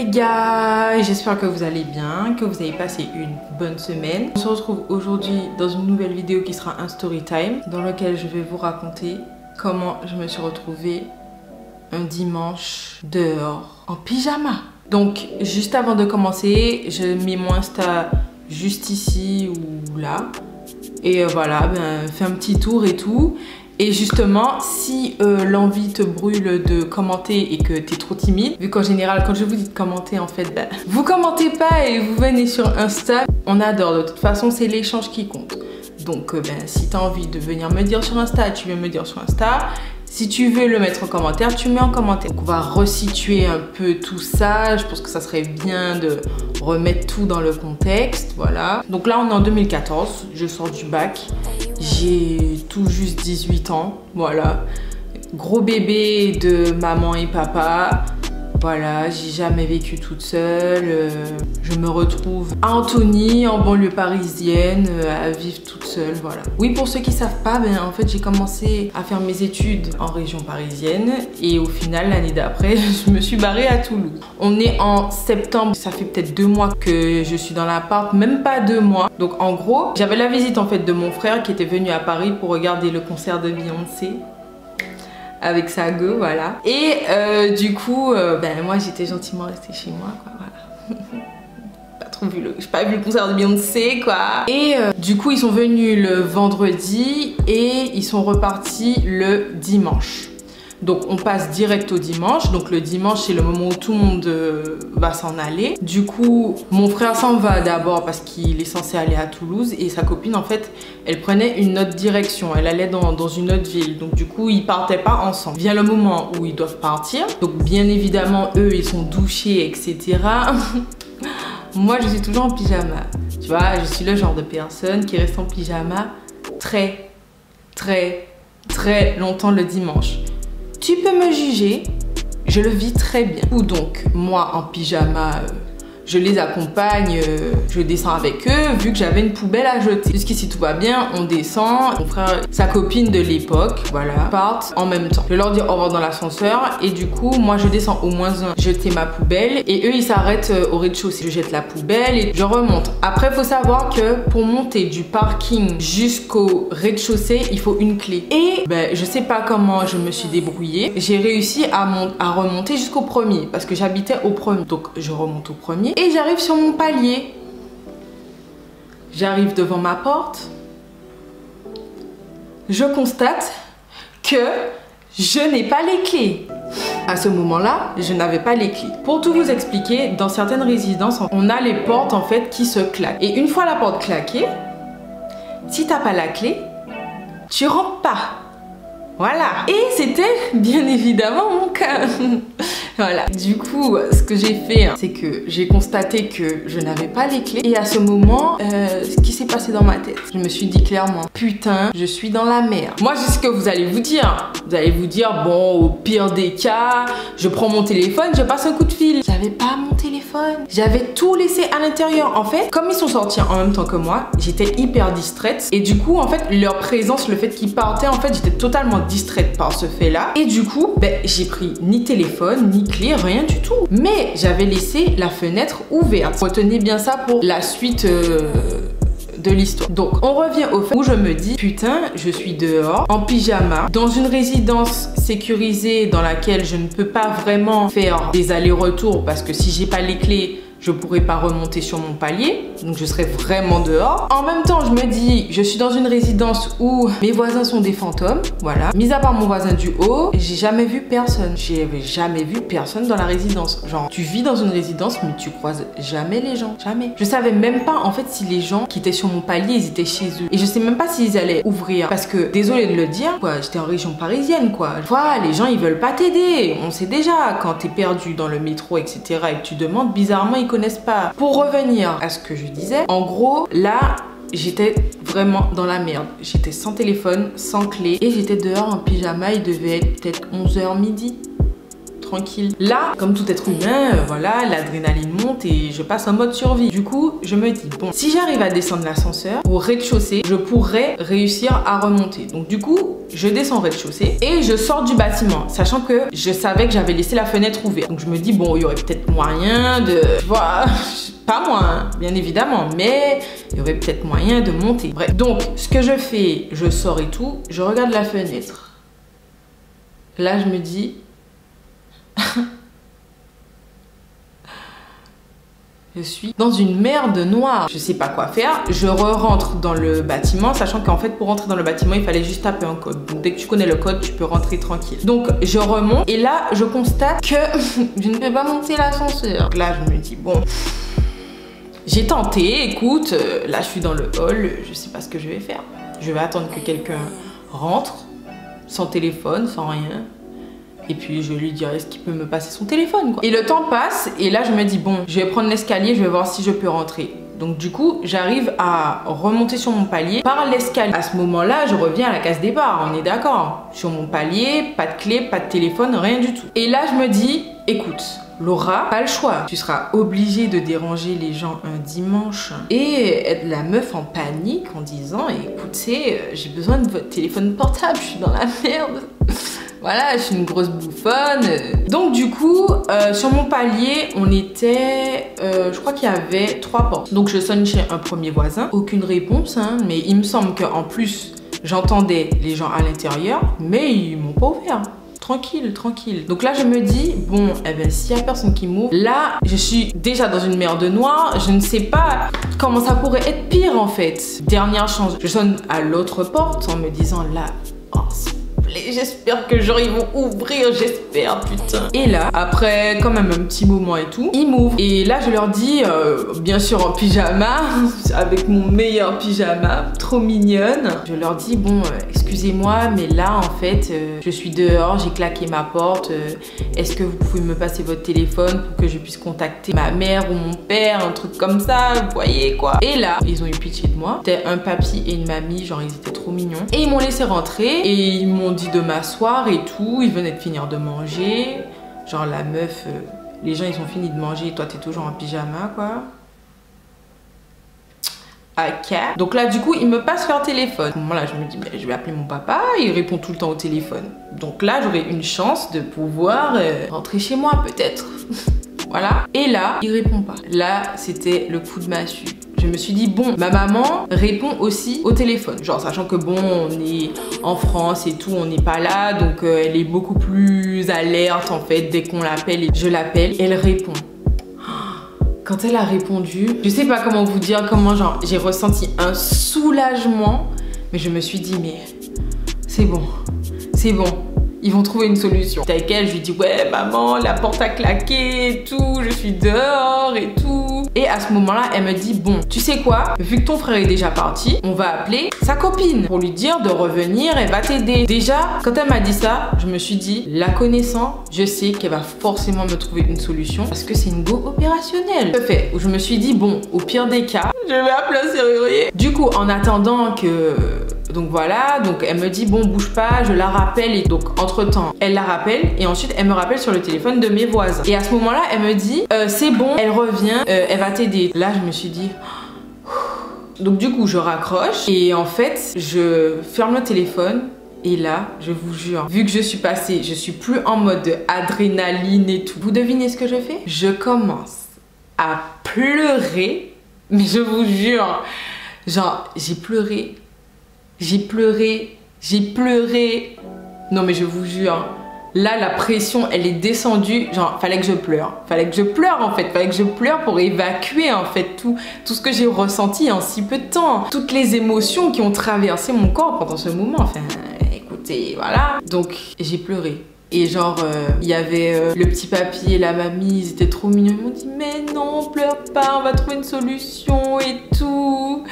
les gars, j'espère que vous allez bien, que vous avez passé une bonne semaine. On se retrouve aujourd'hui dans une nouvelle vidéo qui sera un story time dans lequel je vais vous raconter comment je me suis retrouvée un dimanche dehors en pyjama. Donc juste avant de commencer, je mets mon Insta juste ici ou là et voilà, fais un petit tour et tout. Et justement, si l'envie te brûle de commenter et que t'es trop timide, vu qu'en général, quand je vous dis de commenter, en fait, vous commentez pas et vous venez sur Insta, on adore. De toute façon, c'est l'échange qui compte. Donc, si t'as envie de venir me dire sur Insta, tu veux me dire sur Insta. Si tu veux le mettre en commentaire, tu mets en commentaire. Donc on va resituer un peu tout ça. Je pense que ça serait bien de remettre tout dans le contexte, voilà. Donc là, on est en 2014, je sors du bac. J'ai tout juste 18 ans, voilà. Gros bébé de maman et papa. Voilà, j'ai jamais vécu toute seule. Je me retrouve à Antony, en banlieue parisienne, à vivre toute seule, voilà. Oui, pour ceux qui savent pas, en fait, j'ai commencé à faire mes études en région parisienne et au final, l'année d'après, je me suis barrée à Toulouse. On est en septembre, ça fait peut-être 2 mois que je suis dans l'appart, même pas 2 mois. Donc en gros, j'avais la visite en fait de mon frère qui était venu à Paris pour regarder le concert de Beyoncé. Avec sa go, voilà. Et du coup, moi j'étais gentiment restée chez moi, quoi, voilà. J'ai pas vu le concert de Beyoncé, quoi. Et du coup, ils sont venus le vendredi et ils sont repartis le dimanche. Donc on passe direct au dimanche. Donc le dimanche, c'est le moment où tout le monde va s'en aller. Du coup, mon frère s'en va d'abord parce qu'il est censé aller à Toulouse. Et sa copine, en fait, elle prenait une autre direction. Elle allait dans une autre ville. Donc du coup, ils partaient pas ensemble. Vient le moment où ils doivent partir. Donc bien évidemment, eux, ils sont douchés, etc. Moi, je suis toujours en pyjama. Tu vois, je suis le genre de personne qui reste en pyjama très longtemps le dimanche. Tu peux me juger, je le vis très bien. Ou donc, moi en pyjama, je les accompagne, je descends avec eux, vu que j'avais une poubelle à jeter. Jusqu'ici tout va bien, on descend. Mon frère, sa copine de l'époque, voilà, partent en même temps. Je leur dis au revoir dans l'ascenseur et du coup, moi je descends au moins jeter ma poubelle et eux ils s'arrêtent au rez-de-chaussée. Je jette la poubelle et je remonte. Après, il faut savoir que pour monter du parking jusqu'au rez-de-chaussée, il faut une clé. Et je sais pas comment je me suis débrouillée. J'ai réussi à remonter jusqu'au premier parce que j'habitais au premier. Donc je remonte au premier. Et j'arrive sur mon palier. J'arrive devant ma porte. Je constate que je n'ai pas les clés. À ce moment-là, je n'avais pas les clés. Pour tout vous expliquer, dans certaines résidences, on a les portes en fait qui se claquent. Et une fois la porte claquée, si t'as pas la clé, tu rentres pas. Voilà. Et c'était bien évidemment mon cas. Voilà. Du coup, ce que j'ai fait, c'est que j'ai constaté que je n'avais pas les clés. Et à ce moment, ce qui s'est passé dans ma tête, je me suis dit clairement, putain, je suis dans la merde. Moi, c'est ce que vous allez vous dire. Vous allez vous dire, bon, au pire des cas, je prends mon téléphone, je passe un coup de fil. J'avais pas mon téléphone. J'avais tout laissé à l'intérieur. En fait, comme ils sont sortis en même temps que moi, j'étais hyper distraite. Et du coup, en fait, leur présence, le fait qu'ils partaient, en fait, j'étais totalement distraite par ce fait-là. Et du coup, j'ai pris ni téléphone, ni clé, rien du tout. Mais j'avais laissé la fenêtre ouverte. Retenez bien ça pour la suite de l'histoire. Donc, on revient au fait où je me dis, putain, je suis dehors, en pyjama, dans une résidence sécurisée dans laquelle je ne peux pas vraiment faire des allers-retours parce que si j'ai pas les clés, je pourrais pas remonter sur mon palier, donc je serais vraiment dehors. En même temps, je me dis, je suis dans une résidence où mes voisins sont des fantômes, voilà. Mis à part mon voisin du haut, j'ai jamais vu personne. J'avais jamais vu personne dans la résidence. Genre, tu vis dans une résidence, mais tu croises jamais les gens, jamais. Je savais même pas, en fait, si les gens qui étaient sur mon palier, ils étaient chez eux. Et je sais même pas s'ils allaient ouvrir. Parce que, désolé de le dire, quoi, j'étais en région parisienne, quoi. Voilà, les gens, ils veulent pas t'aider. On sait déjà, quand t'es perdu dans le métro, etc., et que tu demandes, bizarrement, ils connaissent pas. Pour revenir à ce que je disais, en gros, là, j'étais vraiment dans la merde. J'étais sans téléphone, sans clé et j'étais dehors en pyjama. Il devait être peut-être 11h midi. tranquille. Là, comme tout être humain, voilà, l'adrénaline monte et je passe en mode survie. Du coup, je me dis, bon, si j'arrive à descendre l'ascenseur au rez-de-chaussée, je pourrais réussir à remonter. Donc du coup, je descends au rez-de-chaussée et je sors du bâtiment, sachant que je savais que j'avais laissé la fenêtre ouverte. Donc je me dis, bon, il y aurait peut-être moyen de... Voilà, pas moi, hein, bien évidemment, mais il y aurait peut-être moyen de monter. Bref, donc ce que je fais, je sors et tout, je regarde la fenêtre. Là, je me dis... Je suis dans une merde noire. Je sais pas quoi faire. Je rentre dans le bâtiment, sachant qu'en fait, pour rentrer dans le bâtiment, il fallait juste taper un code. Donc, dès que tu connais le code, tu peux rentrer tranquille. Donc, je remonte et là, je constate que je ne peux pas monter l'ascenseur. Là, je me dis, bon... J'ai tenté, écoute, là, je suis dans le hall, je sais pas ce que je vais faire. Je vais attendre que quelqu'un rentre, sans téléphone, sans rien. Et puis je lui dirai ce qu'il peut me passer son téléphone, quoi. Et le temps passe et là je me dis bon, je vais prendre l'escalier, je vais voir si je peux rentrer. Donc du coup, j'arrive à remonter sur mon palier par l'escalier. À ce moment-là, je reviens à la case départ, on est d'accord. Sur mon palier, pas de clé, pas de téléphone, rien du tout. Et là je me dis, écoute, Laura, pas le choix. Tu seras obligée de déranger les gens un dimanche et être la meuf en panique en disant, écoutez, j'ai besoin de votre téléphone portable, je suis dans la merde. Voilà, je suis une grosse bouffonne. Donc du coup, sur mon palier, on était... je crois qu'il y avait 3 portes. Donc je sonne chez un premier voisin. Aucune réponse, hein, mais il me semble qu'en plus, j'entendais les gens à l'intérieur, mais ils m'ont pas ouvert. Tranquille, tranquille. Donc là, je me dis, bon, eh ben, s'il y a personne qui m'ouvre, là, je suis déjà dans une merde noire. Je ne sais pas comment ça pourrait être pire, en fait. Dernière chance. Je sonne à l'autre porte en me disant, là, oh, j'espère que genre ils vont ouvrir, j'espère, putain. Et là, après quand même un petit moment et tout, ils m'ouvrent. Et là, je leur dis, bien sûr en pyjama, avec mon meilleur pyjama, trop mignonne. Je leur dis, bon, excusez-moi, mais là, en fait, je suis dehors, j'ai claqué ma porte. Est-ce que vous pouvez me passer votre téléphone pour que je puisse contacter ma mère ou mon père, un truc comme ça, vous voyez quoi. Et là, ils ont eu pitié de moi. C'était un papy et une mamie, genre ils étaient trop mignons. Et ils m'ont laissé rentrer et ils m'ont dit de m'asseoir et tout. Ils venaient de finir de manger. Genre la meuf, les gens ils ont fini de manger et toi t'es toujours en pyjama quoi. Ok. Donc là du coup ils me passent leur téléphone. À ce moment là je me dis je vais appeler mon papa, il répond tout le temps au téléphone. Donc là j'aurai une chance de pouvoir rentrer chez moi peut-être. Voilà. Et là il répond pas. Là c'était le coup de massue. Je me suis dit, bon, ma maman répond aussi au téléphone. Genre, sachant que bon, on est en France et tout, on n'est pas là. Donc, elle est beaucoup plus alerte, en fait, dès qu'on l'appelle. Je l'appelle, elle répond. Quand elle a répondu, je sais pas comment vous dire, comment genre, j'ai ressenti un soulagement. Mais je me suis dit, mais c'est bon, c'est bon. Ils vont trouver une solution. Avec elle, je lui dis, ouais, maman, la porte a claqué et tout, je suis dehors et tout. Et à ce moment-là, elle me dit, bon, tu sais quoi, vu que ton frère est déjà parti, on va appeler sa copine pour lui dire de revenir, elle va t'aider. Déjà, quand elle m'a dit ça, je me suis dit, la connaissant, je sais qu'elle va forcément me trouver une solution parce que c'est une go opérationnelle. Je me suis dit, bon, au pire des cas, je vais appeler un serrurier. Du coup, en attendant que... Donc voilà, donc elle me dit bon bouge pas, je la rappelle et donc entre temps elle la rappelle et ensuite elle me rappelle sur le téléphone de mes voisins. Et à ce moment là elle me dit c'est bon, elle revient, elle va t'aider. Là je me suis dit donc du coup je raccroche et en fait je ferme le téléphone. Et là, je vous jure, vu que je suis passée, je suis plus en mode adrénaline et tout. Vous devinez ce que je fais? Je commence à pleurer, mais je vous jure, genre j'ai pleuré. J'ai pleuré, j'ai pleuré. Non mais je vous jure, là la pression elle est descendue. Genre fallait que je pleure. Fallait que je pleure en fait. Fallait que je pleure pour évacuer en fait tout ce que j'ai ressenti en si peu de temps. Toutes les émotions qui ont traversé mon corps pendant ce moment. Enfin écoutez, voilà. Donc j'ai pleuré. Et genre, il y avait le petit papy et la mamie, ils étaient trop mignons. Ils m'ont dit, mais non, pleure pas, on va trouver une solution et tout.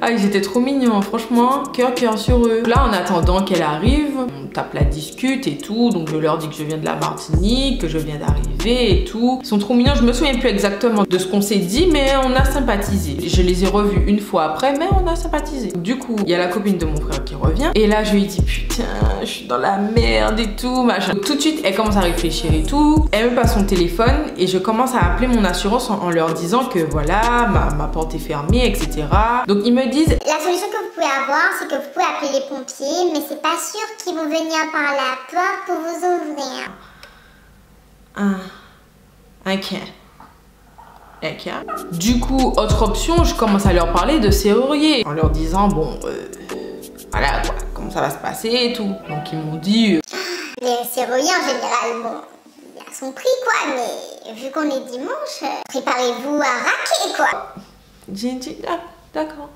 Ah, ils étaient trop mignons, franchement, cœur sur eux. Là, en attendant qu'elle arrive, on tape la discute et tout, donc je leur dis que je viens de la Martinique, que je viens d'arriver et tout. Ils sont trop mignons, je me souviens plus exactement de ce qu'on s'est dit, mais on a sympathisé. Je les ai revus une fois après, mais on a sympathisé. Du coup, il y a la copine de mon frère qui revient, et là, je lui dis, putain, je suis dans la merde et tout, machin. Donc, tout de suite, elle commence à réfléchir et tout. Elle me passe son téléphone, et je commence à appeler mon assurance en leur disant que voilà, ma porte est fermée, etc. Donc, ils me disent, la solution que vous pouvez avoir, c'est que vous pouvez appeler les pompiers, mais c'est pas sûr qu'ils vont venir par la porte pour vous ouvrir. Ok. Du coup, autre option, je commence à leur parler de serrurier, en leur disant, bon, voilà quoi, comment ça va se passer et tout. Donc ils m'ont dit... Les serruriers en général, bon, il a son prix quoi, mais vu qu'on est dimanche, préparez-vous à raquer quoi. J'ai dit, ah, d'accord.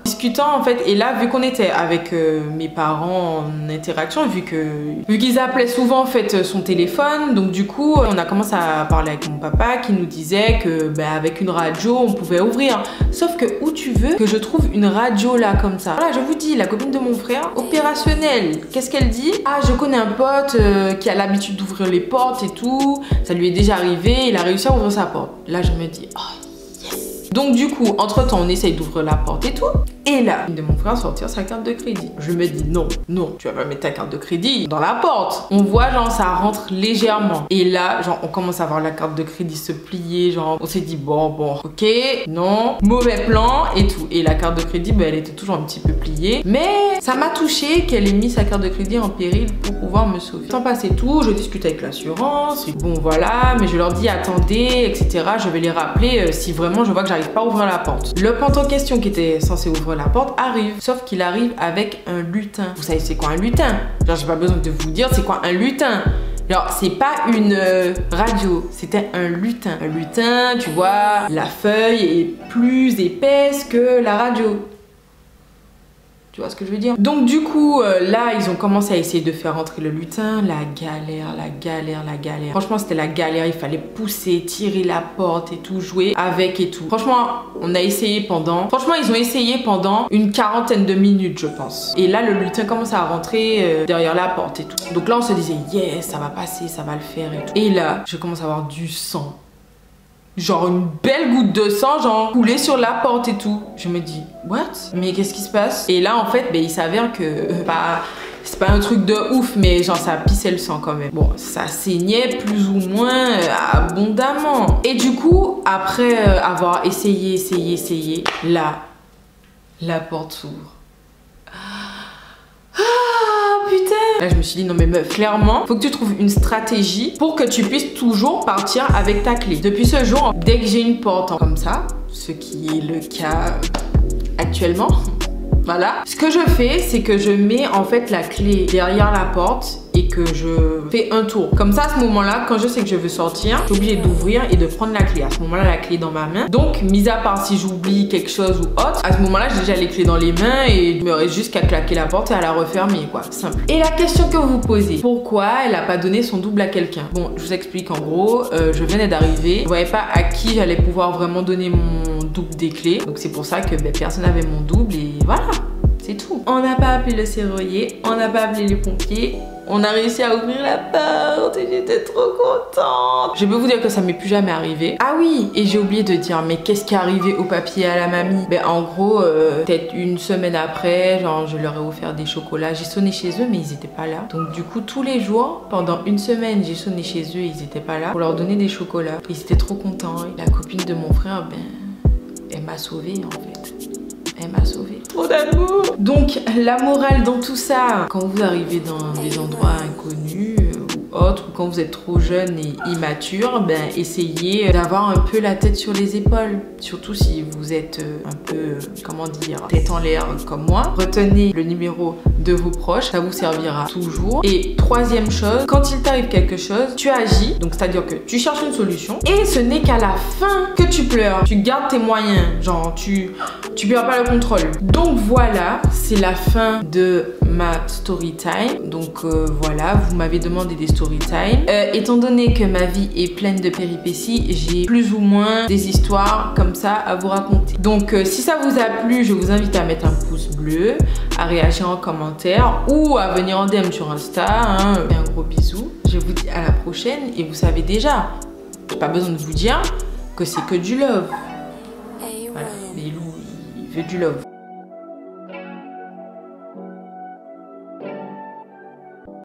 Discutant en fait, et là vu qu'on était avec mes parents en interaction, vu qu'ils appelaient souvent en fait son téléphone, donc du coup on a commencé à parler avec mon papa qui nous disait que avec une radio on pouvait ouvrir. Sauf que où tu veux que je trouve une radio là comme ça? Voilà, je vous dis, la copine de mon frère, opérationnelle. Qu'est-ce qu'elle dit? Ah, je connais un pote qui a l'habitude d'ouvrir les portes et tout, ça lui est déjà arrivé, il a réussi à ouvrir sa porte. Là je me dis, oh, donc du coup, entre temps, on essaye d'ouvrir la porte et tout. Et là, de mon frère sortir sa carte de crédit. Je me dis non, tu vas pas mettre ta carte de crédit dans la porte. On voit genre ça rentre légèrement. Et là, genre on commence à voir la carte de crédit se plier. Genre on s'est dit bon, ok, non, mauvais plan et tout. Et la carte de crédit, elle était toujours un petit peu pliée. Mais ça m'a touché qu'elle ait mis sa carte de crédit en péril pour pouvoir me sauver. Sans passer tout, je discute avec l'assurance. Bon voilà, mais je leur dis attendez, etc. Je vais les rappeler si vraiment je vois que j'arrive pas à ouvrir la porte. Le pote en question qui était censé ouvrir la porte arrive, sauf qu'il arrive avec un lutin. Vous savez c'est quoi un lutin? Genre j'ai pas besoin de vous dire c'est quoi un lutin. Alors c'est pas une radio, c'était un lutin. Un lutin, tu vois, la feuille est plus épaisse que la radio. Tu vois ce que je veux dire? Donc du coup, là, ils ont commencé à essayer de faire rentrer le lutin. La galère. Franchement, c'était la galère. Il fallait pousser, tirer la porte et tout, jouer avec et tout. Franchement, on a essayé pendant... Franchement, ils ont essayé pendant une 40aine de minutes, je pense. Et là, le lutin commence à rentrer derrière la porte et tout. Donc là, on se disait, yes, ça va passer, ça va le faire et tout. Et là, je commence à avoir du sang. Genre une belle goutte de sang, genre coulée sur la porte et tout. Je me dis, what? Mais qu'est-ce qui se passe? Et là, en fait, il s'avère que c'est pas un truc de ouf, mais genre ça pissait le sang quand même. Bon, ça saignait plus ou moins abondamment. Et du coup, après avoir essayé, là, la porte s'ouvre. Là, je me suis dit, non mais meuf, clairement, faut que tu trouves une stratégie pour que tu puisses toujours partir avec ta clé. Depuis ce jour, dès que j'ai une porte comme ça, ce qui est le cas actuellement, voilà. Ce que je fais, c'est que je mets en fait la clé derrière la porte et que je fais un tour. Comme ça, à ce moment-là, quand je sais que je veux sortir, je suis obligée d'ouvrir et de prendre la clé. À ce moment-là, la clé est dans ma main. Donc, mis à part si j'oublie quelque chose ou autre, à ce moment-là, j'ai déjà les clés dans les mains et il me reste juste qu'à claquer la porte et à la refermer, quoi. Simple. Et la question que vous vous posez, pourquoi elle n'a pas donné son double à quelqu'un? Bon, je vous explique en gros, je venais d'arriver. Je ne voyais pas à qui j'allais pouvoir vraiment donner mon double des clés. Donc, c'est pour ça que personne n'avait mon double et voilà. C'est tout. On n'a pas appelé le serrurier, on n'a pas appelé les pompiers. On a réussi à ouvrir la porte et j'étais trop contente. Je peux vous dire que ça m'est plus jamais arrivé. Ah oui, et j'ai oublié de dire, mais qu'est-ce qui est arrivé au papier et à la mamie? En gros, peut-être une semaine après, genre je leur ai offert des chocolats. J'ai sonné chez eux, mais ils étaient pas là. Donc du coup, tous les jours, pendant une semaine, j'ai sonné chez eux et ils étaient pas là pour leur donner des chocolats. Ils étaient trop contents. Et la copine de mon frère, elle m'a sauvée en fait. Elle m'a sauvée. Trop d'amour. Donc la morale dans tout ça, quand vous arrivez dans des endroits inconnus ou autres, ou quand vous êtes trop jeune et immature, essayez d'avoir un peu la tête sur les épaules. Surtout si vous êtes un peu, comment dire, tête en l'air comme moi. Retenez le numéro de vos proches, ça vous servira toujours. Et troisième chose, quand il t'arrive quelque chose, tu agis. Donc c'est-à-dire que tu cherches une solution et ce n'est qu'à la fin que tu pleures. Tu gardes tes moyens, genre tu perds pas le contrôle. Donc voilà, c'est la fin de ma story time. Donc voilà, vous m'avez demandé des story time. Étant donné que ma vie est pleine de péripéties, j'ai plus ou moins des histoires comme ça à vous raconter. Donc si ça vous a plu, je vous invite à mettre un pouce bleu, à réagir en commentaire ou à venir en DM sur Insta. Hein. Et un gros bisou. Je vous dis à la prochaine et vous savez déjà, j'ai pas besoin de vous dire que c'est que du love. Voilà, les loups, il veut du love.